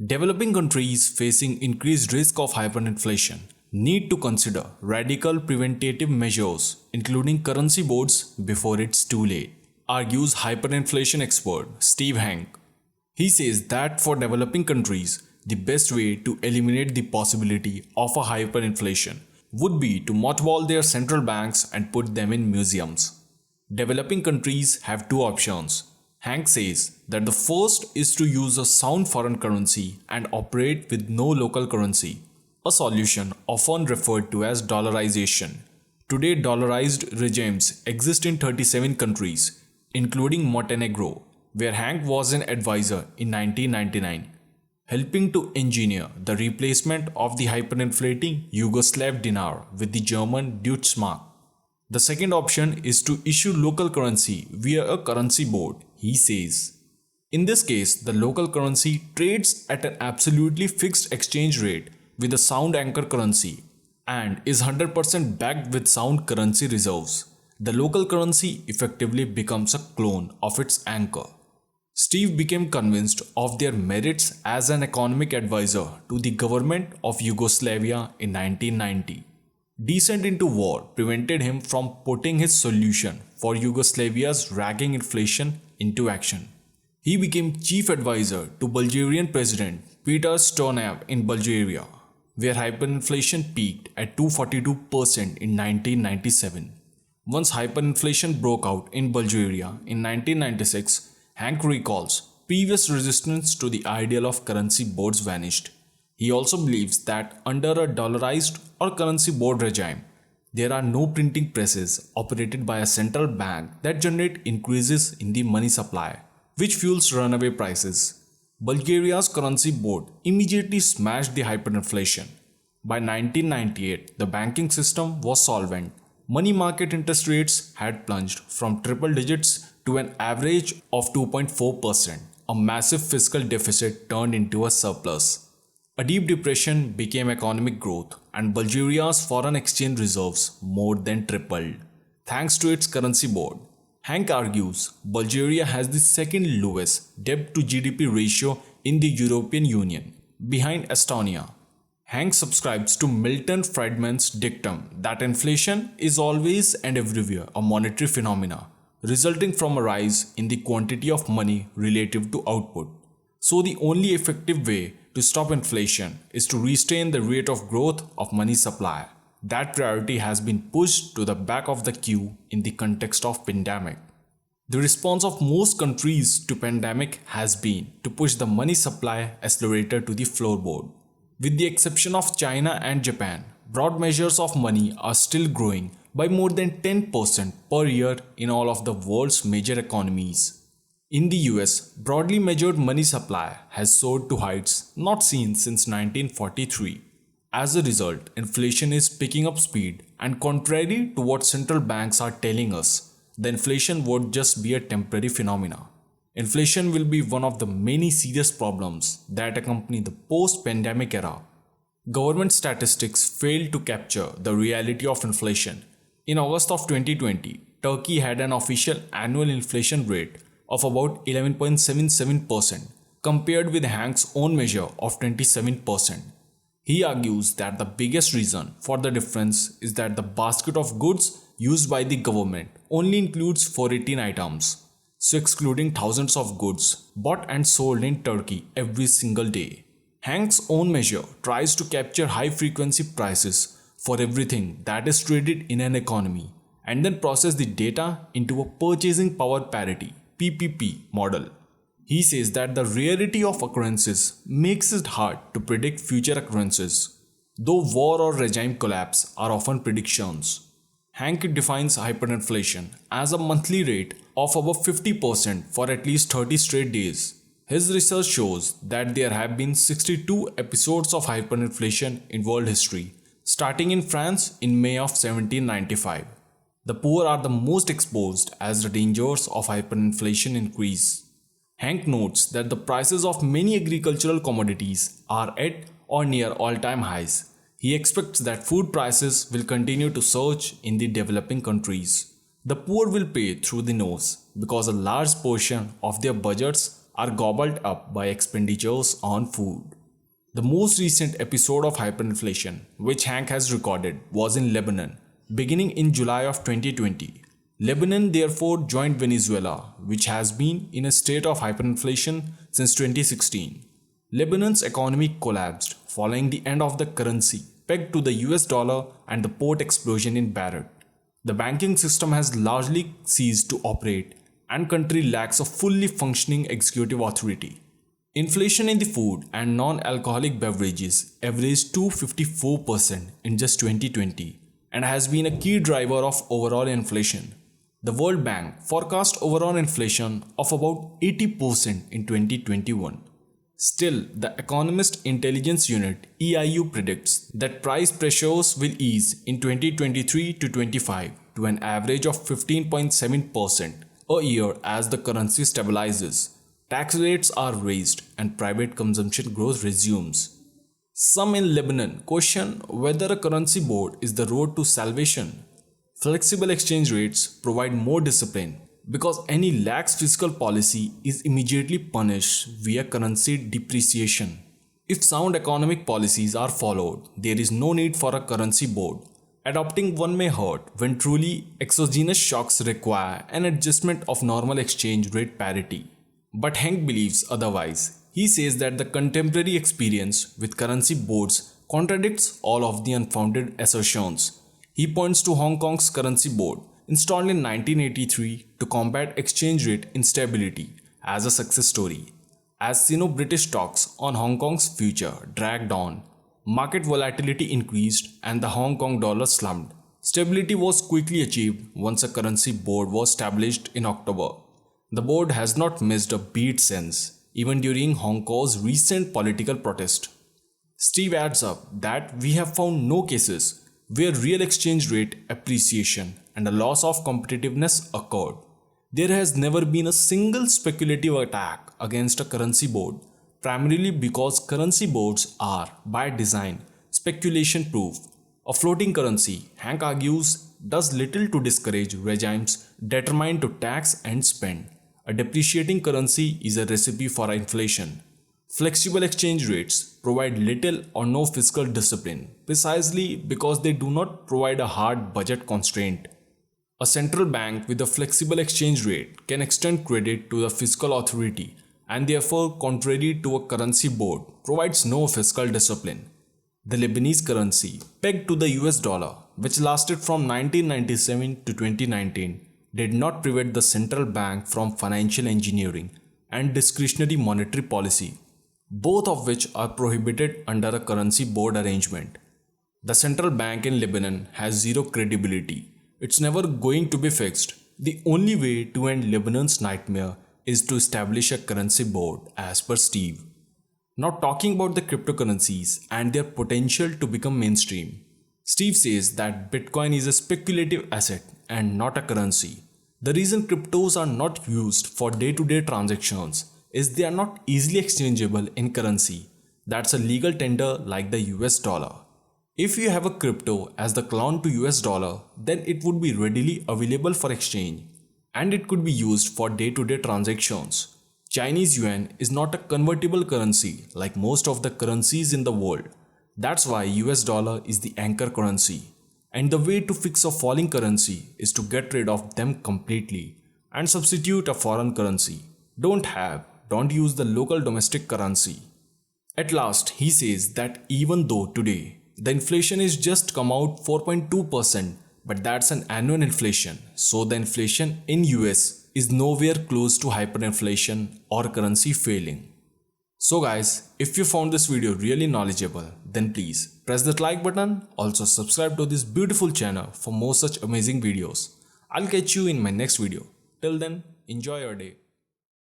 Developing countries facing increased risk of hyperinflation need to consider radical preventative measures, including currency boards, before it's too late, argues hyperinflation expert Steve Hanke. He says that for developing countries, the best way to eliminate the possibility of a hyperinflation would be to mothball their central banks and put them in museums. Developing countries have two options. Hanke says that the first is to use a sound foreign currency and operate with no local currency, a solution often referred to as dollarization. Today, dollarized regimes exist in 37 countries, including Montenegro, where Hanke was an advisor in 1999, helping to engineer the replacement of the hyperinflating Yugoslav dinar with the German deutschemark. The second option is to issue local currency via a currency board, he says. In this case, the local currency trades at an absolutely fixed exchange rate with a sound anchor currency and is 100% backed with sound currency reserves. The local currency effectively becomes a clone of its anchor. Steve became convinced of their merits as an economic advisor to the government of Yugoslavia in 1990. Descent into war prevented him from putting his solution for Yugoslavia's raging inflation into action. He became chief advisor to Bulgarian President Peter Stoyanov in Bulgaria, where hyperinflation peaked at 242% in 1997. Once hyperinflation broke out in Bulgaria in 1996, Hanke recalls previous resistance to the ideal of currency boards vanished. He also believes that under a dollarized or currency board regime, there are no printing presses operated by a central bank that generate increases in the money supply, which fuels runaway prices. Bulgaria's currency board immediately smashed the hyperinflation. By 1998, the banking system was solvent. Money market interest rates had plunged from triple digits to an average of 2.4%. A massive fiscal deficit turned into a surplus. A deep depression became economic growth, and Bulgaria's foreign exchange reserves more than tripled, thanks to its currency board. Hanke argues Bulgaria has the second lowest debt to GDP ratio in the European Union, behind Estonia. Hanke subscribes to Milton Friedman's dictum that inflation is always and everywhere a monetary phenomena, resulting from a rise in the quantity of money relative to output. So the only effective way to stop inflation is to restrain the rate of growth of money supply. That priority has been pushed to the back of the queue in the context of pandemic. The response of most countries to pandemic has been to push the money supply accelerator to the floorboard. With the exception of China and Japan, broad measures of money are still growing by more than 10% per year in all of the world's major economies. In the US, broadly measured money supply has soared to heights not seen since 1943. As a result, inflation is picking up speed, and contrary to what central banks are telling us, the inflation won't just be a temporary phenomena. Inflation will be one of the many serious problems that accompany the post-pandemic era. Government statistics fail to capture the reality of inflation. In August of 2020, Turkey had an official annual inflation rate of about 11.77% compared with Hanke's own measure of 27%. He argues that the biggest reason for the difference is that the basket of goods used by the government only includes 418 items, so excluding thousands of goods bought and sold in Turkey every single day. Hanke's own measure tries to capture high-frequency prices for everything that is traded in an economy and then process the data into a purchasing power parity (PPP) model. He says that the rarity of occurrences makes it hard to predict future occurrences, though war or regime collapse are often predictions. Hanke defines hyperinflation as a monthly rate of above 50% for at least 30 straight days. His research shows that there have been 62 episodes of hyperinflation in world history, starting in France in May of 1795. The poor are the most exposed as the dangers of hyperinflation increase. Hanke notes that the prices of many agricultural commodities are at or near all-time highs. He expects that food prices will continue to surge in the developing countries. The poor will pay through the nose because a large portion of their budgets are gobbled up by expenditures on food. The most recent episode of hyperinflation, which Hanke has recorded, was in Lebanon, beginning in July of 2020. Lebanon therefore joined Venezuela, which has been in a state of hyperinflation since 2016. Lebanon's economy collapsed following the end of the currency pegged to the US dollar and the port explosion in Beirut. The banking system has largely ceased to operate and country lacks a fully functioning executive authority. Inflation in the food and non-alcoholic beverages averaged 254% in just 2020 and has been a key driver of overall inflation. The World Bank forecast overall inflation of about 80% in 2021. Still, the Economist Intelligence Unit (EIU) predicts that price pressures will ease in 2023 to 25 to an average of 15.7% a year as the currency stabilizes, tax rates are raised, and private consumption growth resumes. Some in Lebanon question whether a currency board is the road to salvation. Flexible exchange rates provide more discipline because any lax fiscal policy is immediately punished via currency depreciation. If sound economic policies are followed, there is no need for a currency board. Adopting one may hurt when truly exogenous shocks require an adjustment of normal exchange rate parity. But Hanke believes otherwise. He says that the contemporary experience with currency boards contradicts all of the unfounded assertions. He points to Hong Kong's currency board, installed in 1983 to combat exchange rate instability, as a success story. As Sino-British talks on Hong Kong's future dragged on, market volatility increased and the Hong Kong dollar slumped. Stability was quickly achieved once a currency board was established in October. The board has not missed a beat since, even during Hong Kong's recent political protest. Steve adds up that we have found no cases where real exchange rate appreciation and a loss of competitiveness occurred. There has never been a single speculative attack against a currency board, primarily because currency boards are, by design, speculation proof. A floating currency, Hanke argues, does little to discourage regimes determined to tax and spend. A depreciating currency is a recipe for inflation. Flexible exchange rates provide little or no fiscal discipline, precisely because they do not provide a hard budget constraint. A central bank with a flexible exchange rate can extend credit to the fiscal authority and therefore, contrary to a currency board, provides no fiscal discipline. The Lebanese currency, pegged to the US dollar, which lasted from 1997 to 2019, did not prevent the central bank from financial engineering and discretionary monetary policy, both of which are prohibited under a currency board arrangement. The central bank in Lebanon has zero credibility. It's never going to be fixed. The only way to end Lebanon's nightmare is to establish a currency board, as per Steve. Now talking about the cryptocurrencies and their potential to become mainstream. Steve says that Bitcoin is a speculative asset and not a currency. The reason cryptos are not used for day-to-day transactions is they are not easily exchangeable in currency. That's a legal tender like the US dollar. If you have a crypto as the clone to US dollar, then it would be readily available for exchange and it could be used for day-to-day transactions. Chinese yuan is not a convertible currency like most of the currencies in the world. That's why US dollar is the anchor currency. And the way to fix a falling currency is to get rid of them completely and substitute a foreign currency. Don't use the local domestic currency. At last, he says that even though today the inflation is just come out 4.2%, but that's an annual inflation. So the inflation in US is nowhere close to hyperinflation or currency failing. So guys, if you found this video really knowledgeable, then please press that like button. Also subscribe to this beautiful channel for more such amazing videos. I'll catch you in my next video. Till then, enjoy your day.